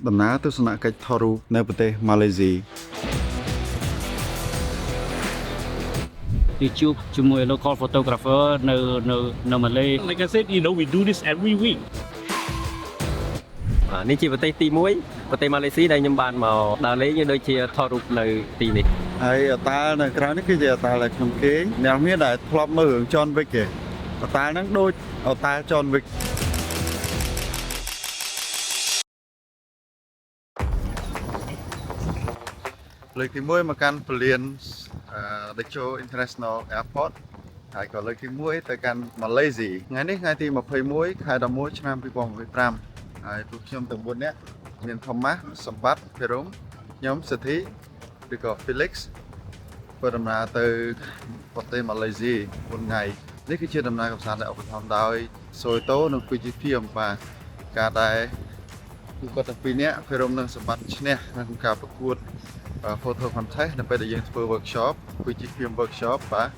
ដំណើរទស្សនកិច្ចថតរូបនៅប្រទេសម៉ាឡេស៊ី đi chụpជាមួយ local photographer នៅម៉ាឡេ Like I said, we do this every week. នេះជាប្រទេសទី1ប្រទេសម៉ាឡេស៊ីដែលខ្ញុំបានមកដើរលេងដូចជាថតរូបនៅទីនេះ ហើយអតាលនៅក្រៅនេះគឺជាអតាលនៅក្នុងគេងអ្នកមានដែលធ្លាប់មើលរឿង John Wick ទេអតាលហ្នឹងដូចអតាល John Wick លើកទី1មកកាន់ពលានDecho International Airport ហើយក៏លើកទី1ទៅកាន់ម៉ាឡេស៊ីថ្ងៃនេះថ្ងៃទី21ខែ11ឆ្នាំ2025ហើយពួកខ្ញុំទាំង4នាក់មាន Thomas សម្បត្តិ Perum ខ្ញុំសិទ្ធិឬក៏ Felix ធ្វើដំណើរទៅប្រទេសម៉ាឡេស៊ី4ថ្ងៃនេះគឺជាដំណើរកម្សាន្តដែលឧបត្ថម្ភដោយ Soweto និង Fujifilm បាទការដែលពួកគាត់ទាំងពីរនាក់ Perum និងសម្បត្តិឈ្នះក្នុងការប្រកួតphoto contest នៅពេលដែលយើងធ្វើ workshop Fujifilm workshop បាទ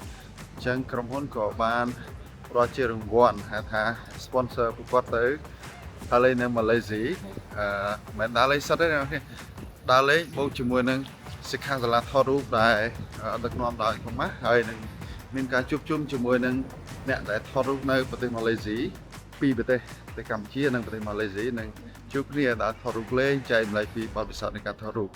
អញ្ចឹងក្រុមហ៊ុនក៏បានផ្ដល់ជារង្វាន់ហៅថា sponsor ពួកគាត់ទៅដើរលេងនៅម៉ាឡេស៊ីមិនដើរលេងសិតទេដើរលេងបូកជាមួយនឹងសិក្ខាសាលាថតរូបដែលដឹកនាំដោយខ្ញុំមកហើយនឹងមានការជួបជុំជាមួយនឹងអ្នកដែលថតរូបនៅប្រទេសម៉ាឡេស៊ីពីប្រទេសកម្ពុជានិងប្រទេសម៉ាឡេស៊ីនឹងជួបគ្នាដើរថតរូបលេងចែកម្លែកពីបទពិសោធន៍នៃការថតរូប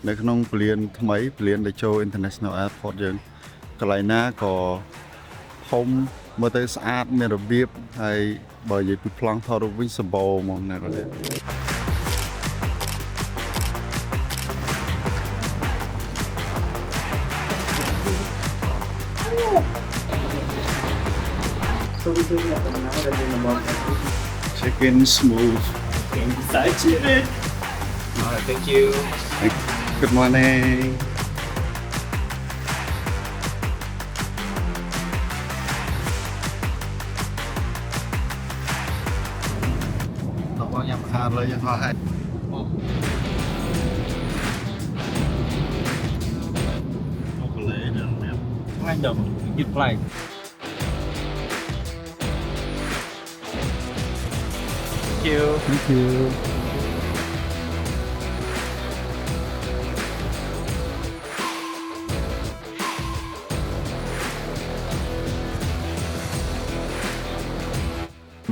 នៅក្នុងពលានថ្មីពលាន Decho International Airport យើងកន្លែងណាក៏ធំមើលទៅស្អាតមានរបៀបហើយបើនិយាយពីប្លង់ថតរូបវិញសម្បូរហ្មងណាគាត់ So we doing that now that in the moment. Chicken smooth Excited. Alright, thank you. Good morning តោះបងញ៉ាំអាហារលើយើងហោះហើយអូកលេដល់មែន ផ្លាញ់ដល់យឺតផ្លាញ់ Thank you. Thank you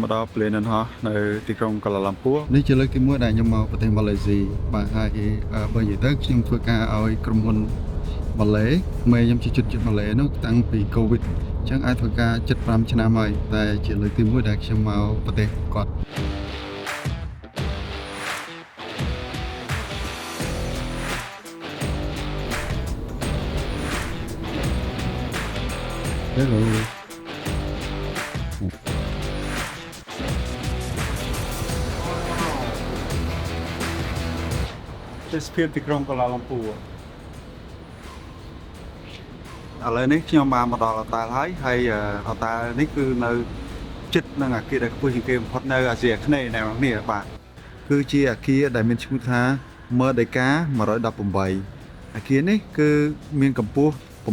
មកដល់ពលានយន្តហោះនៅទីក្រុងកូឡាឡាំពួរនេះជាលើកទី1ដែលខ្ញុំមកប្រទេសម៉ាឡេស៊ីបាទហើយបើនិយាយទៅខ្ញុំធ្វើការឲ្យក្រុមហ៊ុនម៉ាឡេមេខ្ញុំជាជនជាតិម៉ាឡេនោះតាំងពី COVID អញ្ចឹងអាចធ្វើការ75ឆ្នាំហើយតែជាលើកទី1ដែលខ្ញុំមកប្រទេសគាត់ Hello ទេសភាពទីក្រុងកូឡាឡាំពួរឥឡូវនេះខ្ញុំបានមកដល់អតាលហើយអតាលនេះគឺនៅជិតនឹងអគារដែលខ្ពស់ជាងគេបំផុតនៅអាស៊ីអាគ្នេយ៍អ្នកនរគ្នាបាទគឺជាអគារដែលមានឈ្មោះថា Merdeka 118អគារនេះគឺមានកម្ពស់ 678.9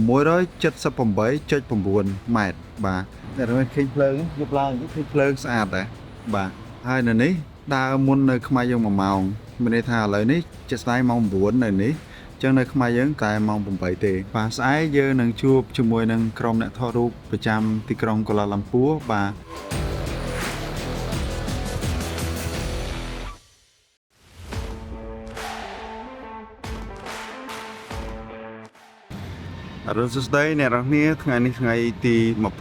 ម៉ែត្របាទអ្នកនរឃើញភ្លើងយប់ឡើងឃើញភ្លើងស្អាតដែរបាទហើយនៅនេះដើរមុននៅខ្មែរយើង1ម៉ោងមានន័យថាឥឡូវនេះជាក់ស្ដែងម៉ោង 9 នៅនេះអញ្ចឹងនៅខ្មែរយើងតែម៉ោង 8 ទេបាទស្អែកយើងនឹងជួបជាមួយនឹងក្រុមអ្នកថតរូបប្រចាំទីក្រុងកូឡាឡាំពួរបាទ អរុនសួស្តីអ្នកនរគ្នាថ្ងៃនេះថ្ងៃទី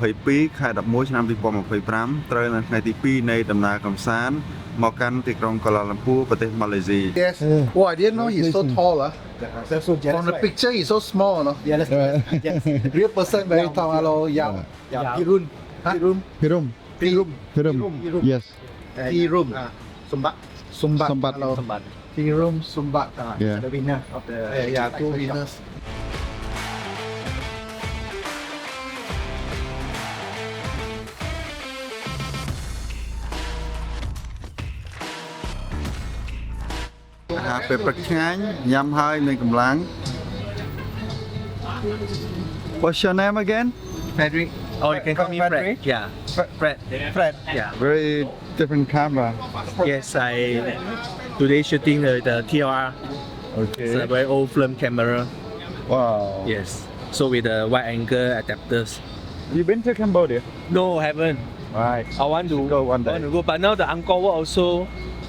22ខែ11ឆ្នាំ2025ត្រូវនៅថ្ងៃទី2នៃដំណើរកម្សាន្តមកកាន់ទីក្រុងកូឡាឡាំពួរប្រទេសម៉ាឡេស៊ី Yes. Oh, I didn't know he's so tall. That's so jealous. From the picture, he's so small. No? Yeah, that's Real person very tall. Hello, yeah. Pirun. Pirum. Pirum Pirum. Pirum Yes Pirum. Sumbat. Sumbat. Sumbat. Hello. Tea room Sumbat. Yeah. The winner of the Yeah, two winners.ពេលព្រឹកឆ្ងាញ់ញ៉ាំហើយមានកម្លាំង What's your name again? Frederick. Oh, you can call me Fred. Yeah. Fred. Fred. Yeah. Very different camera. Yes, I today shooting the TLR. It's a Okay. very old film camera. Wow. Yes. So with the wide angle adapters. You been to Cambodia? No, haven't. Right. I want to Go one I day. want to go, but now the Angkor Wat also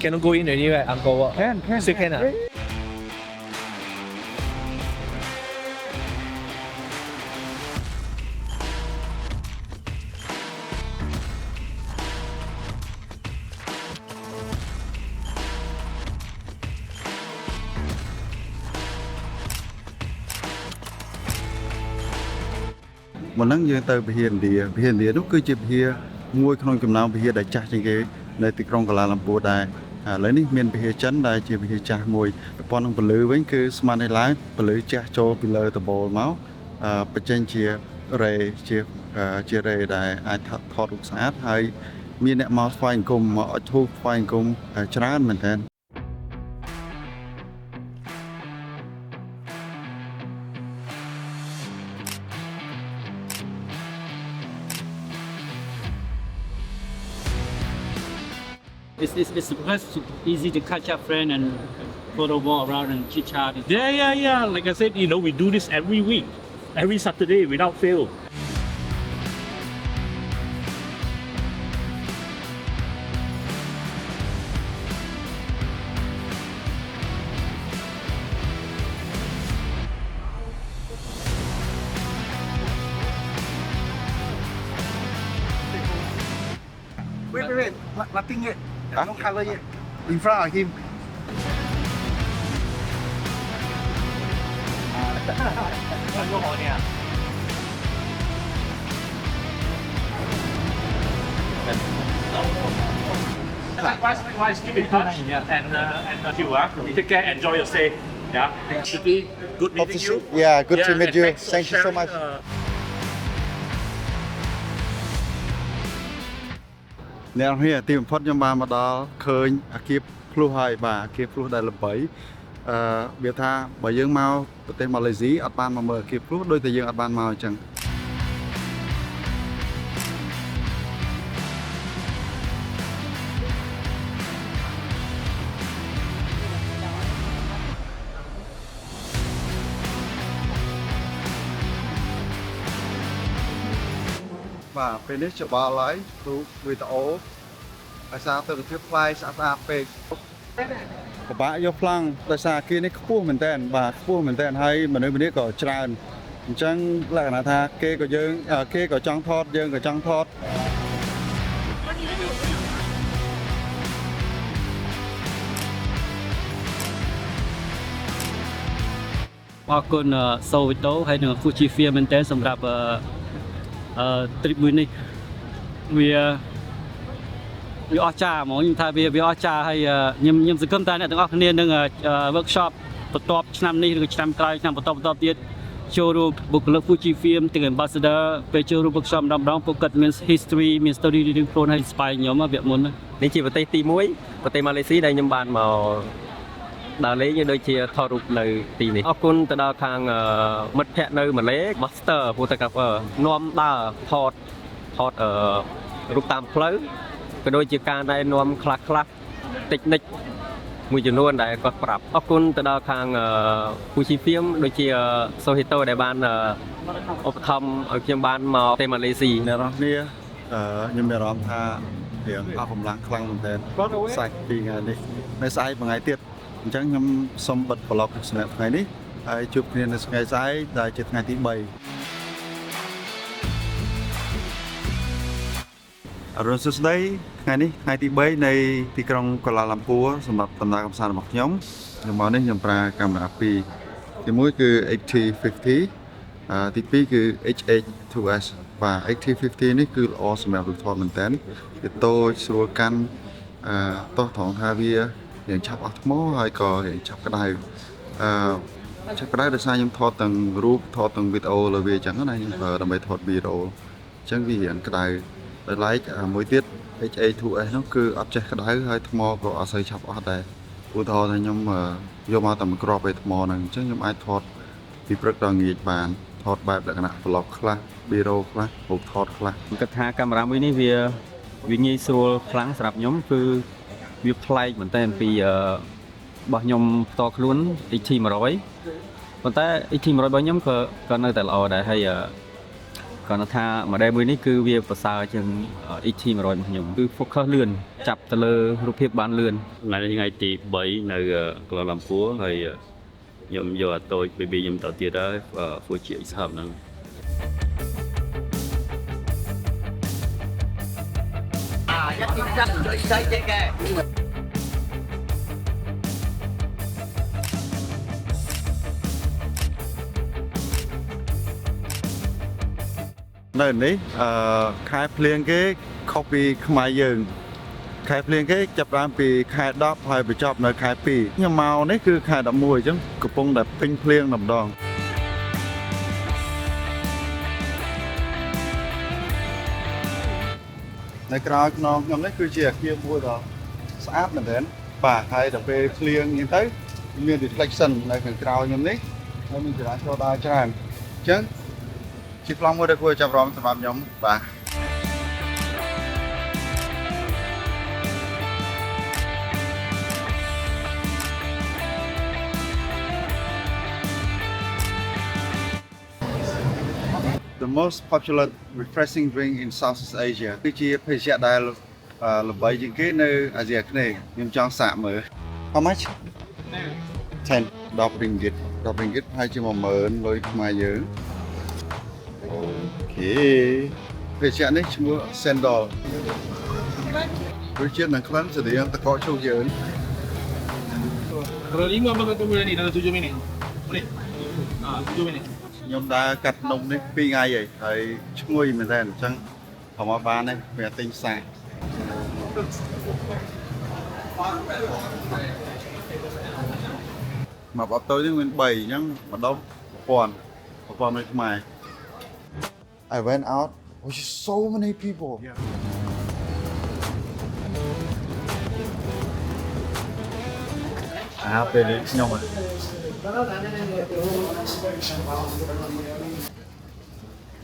cannot go in anywhere. Angkor Wat. Can. Still can. Một lầnយើងទៅវិហារឥណ្ឌានោះគឺជាវិហារមួយក្នុងចំណោមវិហារដែលចាស់ជាងគេនៅទីក្រុងកាឡាឡាំពួរដែរឥឡូវនេះមានវិហារចិនដែលជាវិហារចាស់មួយប្រព័ន្ធនឹងពលឺវិញគឺស្មាននេះឡើងពលឺចាស់ចូលពីលើដំបូលមកបញ្ចេញជារ៉េជារ៉េដែលអាចថតរូបស្អាតហើយមានអ្នកមកស្វែងអង្គមមកអុជធូបស្វែងអង្គមច្រើនមែនទែន It's because easy to catch up friend and photo walk around and chit chat. Yeah. Like I said, we do this every week, every Saturday without fail. Wait. Nothing yet. No color yet. In front of him. Likewise, keep in touch. And you take care, enjoy your stay. Yeah. Shruti, good meeting you. Yeah, good to meet and you. thanks for Thank you so sharing, much. អ្នកនរទីបំផុតខ្ញុំបានមកដល់ឃើញអាគារភ្លុះហើយបាទអាគារភ្លុះដែលល្បីវាថាបើយើងមកប្រទេសម៉ាឡេស៊ីអត់បានមកមើលអាគារភ្លុះដូចតែយើងអត់បានមកអញ្ចឹង បាទពេលនេះច្បល់ហើយរូបវីដេអូដោយសារទិដ្ឋភាពផ្លាយស្អាតពេកពិបាកយកប្លង់ដោយសារអាគារនេះខ្ពស់មែនតើបាទខ្ពស់មែនតើហើយមនុស្សម្នាក៏ច្រើនអញ្ចឹងលក្ខណៈថាគេក៏ចង់ថតយើងក៏ចង់ថត អរគុណសូវីតូហើយនឹង Fujifilm មែនតើសម្រាប់ trip មួយនេះវាអស្ចារ្យហ្មងខ្ញុំថាវាអស្ចារ្យហើយខ្ញុំសង្ឃឹមថាអ្នកទាំងអស់គ្នានឹង workshop បន្ទាប់ឆ្នាំនេះឬឆ្នាំក្រោយឆ្នាំបន្តទៀតចូលរួមបុគ្គលិក Fujifilm ទាំង ambassador ពេលចូលរួម workshop ម្ដងពួកគាត់មាន history មាន story រៀងខ្លួនហើយ inspire ខ្ញុំវគ្គមុន នេះជាប្រទេសទី1ប្រទេសម៉ាឡេស៊ីដែលខ្ញុំបានមកដើរលេងដូចជាថតរូបនៅទីនេះអរគុណទៅដល់ខាងមិត្តភ័ក្តិនៅម៉ាឡេ Master Photographer នាំដើរថតរូបតាមផ្លូវក៏ដូចជាការណែនាំខ្លះតិចនិចមួយចំនួនដែលគាត់ប្រាប់អរគុណទៅដល់ខាង Fujifilm ដូចជា Sohito ដែលបានឧបត្ថម្ភឲ្យខ្ញុំបានមកប្រទេសម៉ាឡេស៊ី អ្នកនរគ្នាខ្ញុំមានអារម្មណ៍ថារៀងអស់កម្លាំងខ្លាំងមែនទែនសាច់ពីថ្ងៃនេះនៅស្អែកមួយថ្ងៃទៀតអញ្ចឹងខ្ញុំសូមបិទ vlog សម្រាប់ថ្ងៃនេះហើយជួបគ្នានៅថ្ងៃស្អែកដែលជាថ្ងៃទី 3 អរុនសួស្ដីថ្ងៃនេះថ្ងៃទី 3 នៃទីក្រុងកាឡាឡាំពួរសម្រាប់ដំណើរកម្សាន្តរបស់ខ្ញុំមកនេះខ្ញុំប្រើកាមេរ៉ា2ទី1គឺ AT50 ទី2គឺ HH2S បាទ AT50 នេះគឺល្អសម្រាប់រូបថតមែនតើវាតូចស្រួលកាន់ទោះត្រង់ថាវា រៀងឆាប់អស់ថ្មហើយក៏រៀងឆាប់ក្តៅឆាប់ក្តៅដោយសារខ្ញុំថតទាំងរូបថតទាំងវីដេអូលើវាអញ្ចឹងណាខ្ញុំប្រើដើម្បីថតវីដេអូអញ្ចឹងវារៀងក្តៅដោយឡែកមួយទៀត HA2S នោះគឺអត់ចេះក្តៅហើយថ្មក៏អត់សូវឆាប់អស់ដែរឧទាហរណ៍ថាខ្ញុំយកមកតែមួយគ្រាប់ឯថ្មហ្នឹងអញ្ចឹងខ្ញុំអាចថតពីព្រឹកដល់ល្ងាចបានថតបែបលក្ខណៈ vlog ខ្លះវីដេអូខ្លះរូបថតខ្លះ គិតថាកាមេរ៉ាមួយនេះវាងាយស្រួលខ្លាំងសម្រាប់ខ្ញុំគឺវាប្លែកមែនតើពីរបស់ខ្ញុំផ្ទាល់ខ្លួន ET100 ប៉ុន្តែ ET100 របស់ខ្ញុំក៏នៅតែល្អដែរហើយគាត់ថា model មួយនេះគឺវាប្រសើរជាង ET100 របស់ខ្ញុំគឺ focus លឿនចាប់ទៅលើរូបភាពបានលឿន ថ្ងៃទី3នៅក្លូឡាំពួរហើយខ្ញុំយកអាតូច baby ខ្ញុំទៅទៀតហើយ Fuji X Hub ហ្នឹង នៅនេះខែភ្លៀងគេខុសពីខ្មែរយើងខែភ្លៀងគេចាប់ផ្ដើមពីខែ10ហើយបញ្ចប់នៅខែ2ខ្ញុំមកនេះគឺខែ11អញ្ចឹងកំពុងតែពេញភ្លៀងតែម្ដងនៅក្រៅខ្នងខ្ញុំនេះគឺជាអាគារមួយដ៏ស្អាតមែនទែនបាទហើយដល់ពេលភ្លៀងអញ្ចឹងទៅមាន reflection នៅខាងក្រៅខ្ញុំនេះហើយមានចរាចរណ៍ដើរច្រើនអញ្ចឹងជាប្លង់មួយដែលគួរចាប់អារម្មណ៍សម្រាប់ខ្ញុំបាទ The most popular refreshing drink in Southeast Asia គឺជាភេសជ្ជៈដែលល្បីជាងគេនៅអាស៊ីអាគ្នេយ៍ខ្ញុំចង់សាកមើល How much? 10 ringgit 10 ringgit ហើយជា 10000 លុយខ្មែរយើងអូខេភេសជ្ជៈនេះឈ្មោះ Sendol រសជាតិនិងក្លិនស្តៀងទឹកកកឈូសយើង Kalau 5 apa kata bulan ni dalam 7 minit? Boleh? 7 minit. ខ្ញុំដើរកាត់នំនេះ2ថ្ងៃហើយឈ្ងុយមែនតើអញ្ចឹងប្រហែលបានទេវាទិញសាសមកបបតូចនេះមាន3អញ្ចឹងម្ដុំ1000នៅខ្មែរ I went out with so many people ពេលនេះខ្ញុំ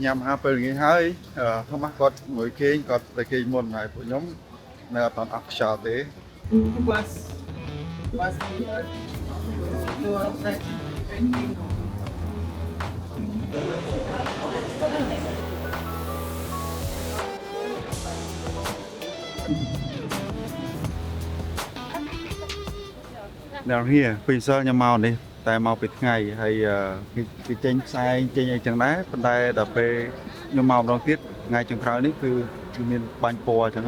ញ៉ាំពេលល្ងាចហើយខ្ញុំមកគាត់មួយគេងគាត់ទៅគេងមុនហើយពួកខ្ញុំនៅអត់អស់ខ្យល់ទេ Down here ពីសល់ខ្ញុំមកនេះតែមកពីថ្ងៃហើយគេចេញផ្សែងចេញអីចឹងដែរប៉ុន្តែដល់ពេលខ្ញុំមកម្ដងទៀតថ្ងៃចុងក្រោយនេះគឺមានបាញ់ពណ៌អញ្ចឹង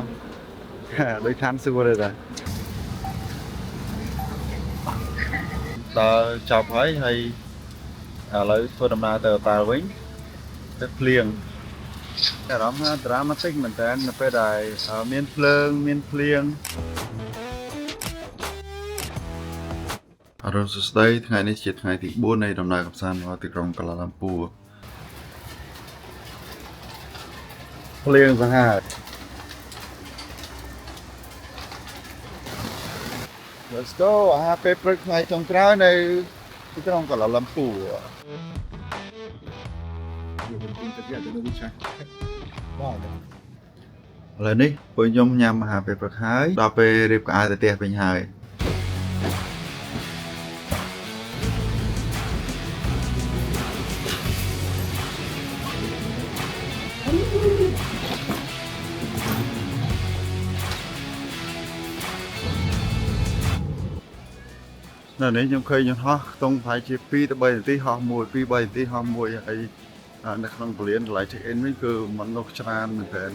ដូចឋានសួគ៌ទេតាដល់ចប់ហើយឥឡូវធ្វើដំណើរទៅអតាលវិញទៅភ្លៀងអារម្មណ៍ថា dramatic មែនតើនៅពេលដែលមានភ្លើងមានភ្លៀងអរុនសួស្តីថ្ងៃនេះជាថ្ងៃទី4នៃដំណើរកម្សាន្តមកទីក្រុងកាឡាឡាំពួរភ្លៀងសាហាវ Let's go អាហារពេលព្រឹកថ្ងៃចុងក្រោយនៅទីក្រុងកាឡាឡាំពួរឥឡូវនេះពួកខ្ញុំញ៉ាំអាហារពេលព្រឹកហើយដល់ពេលរៀបក្អៅទៅផ្ទះវិញហើយ នៅនេះខ្ញុំឃើញយន្តហោះខ្ទង់ប្រហែលជា2ទៅ3នាទីហោះមួយ2 3នាទីហោះមួយហើយនៅក្នុងពលានកន្លែង check in វិញគឺមនុស្សច្រើនមែនទែន